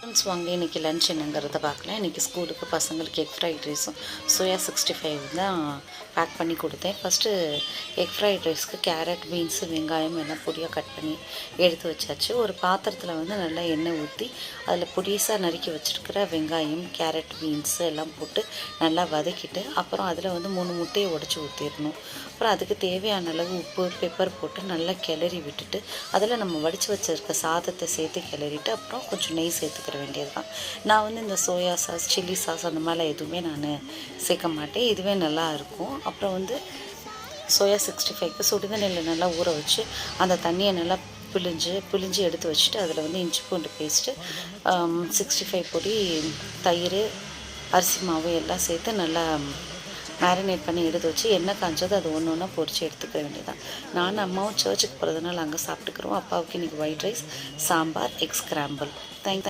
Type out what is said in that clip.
Friends வாங்க இன்றைக்கி lunch என்னங்கிறத பார்க்கலாம். இன்றைக்கி ஸ்கூலுக்கு பசங்களுக்கு எக் ஃப்ரைட் ரைஸும் சோயா 65 தான் பேக் பண்ணி கொடுத்தேன். ஃபஸ்ட்டு எக் ஃப்ரைட் ரைஸ்க்கு கேரட், பீன்ஸு, வெங்காயம் எல்லாம் பொடியாக கட் பண்ணி எடுத்து வச்சாச்சு. ஒரு பாத்திரத்தில் வந்து நல்லா எண்ணெய் ஊற்றி அதில் பொடிசாக நறுக்கி வச்சுருக்கிற வெங்காயம், கேரட், பீன்ஸு எல்லாம் போட்டு நல்லா வதக்கிட்டு அப்புறம் அதில் வந்து 3 முட்டையை உடச்சி ஊற்றிடணும். அப்புறம் அதுக்கு தேவையான அளவு உப்பு, பெப்பர் போட்டு நல்லா கிளறி விட்டுட்டு அதில் நம்ம வடித்து வச்சுருக்க சாதத்தை சேர்த்து கிளறிட்டு அப்புறம் கொஞ்சம் நெய் சேர்த்துக்கிற வேண்டியது தான். நான் வந்து இந்த சோயா சாஸ், சில்லி சாஸ் அந்த மாதிரிலாம் எதுவுமே நான் சேர்க்க மாட்டேன். இதுவே நல்லா இருக்கும். அப்புறம் வந்து சோயா 65க்கு சுடுதண்ணியில் நல்லா ஊற வச்சு அந்த தண்ணியை நல்லா பிழிஞ்சு எடுத்து வச்சுட்டு அதில் வந்து இஞ்சி பூண்டு பேஸ்ட்டு, 65 பொடி, தயிர், அரிசி மாவு எல்லாம் சேர்த்து நல்லா மேரினேட் பண்ணி எடுத்து வச்சு எண்ணெய் காஞ்சது அது ஒன்று ஒன்றா பொரித்து எடுத்துக்க வேண்டியதான். நானும் அம்மாவும் சர்ச்சுக்கு போகிறதுனால அங்கே சாப்பிட்டுக்கிறோம். அப்பாவுக்கு இன்றைக்கி white rice, sambar, egg scramble. Thank you.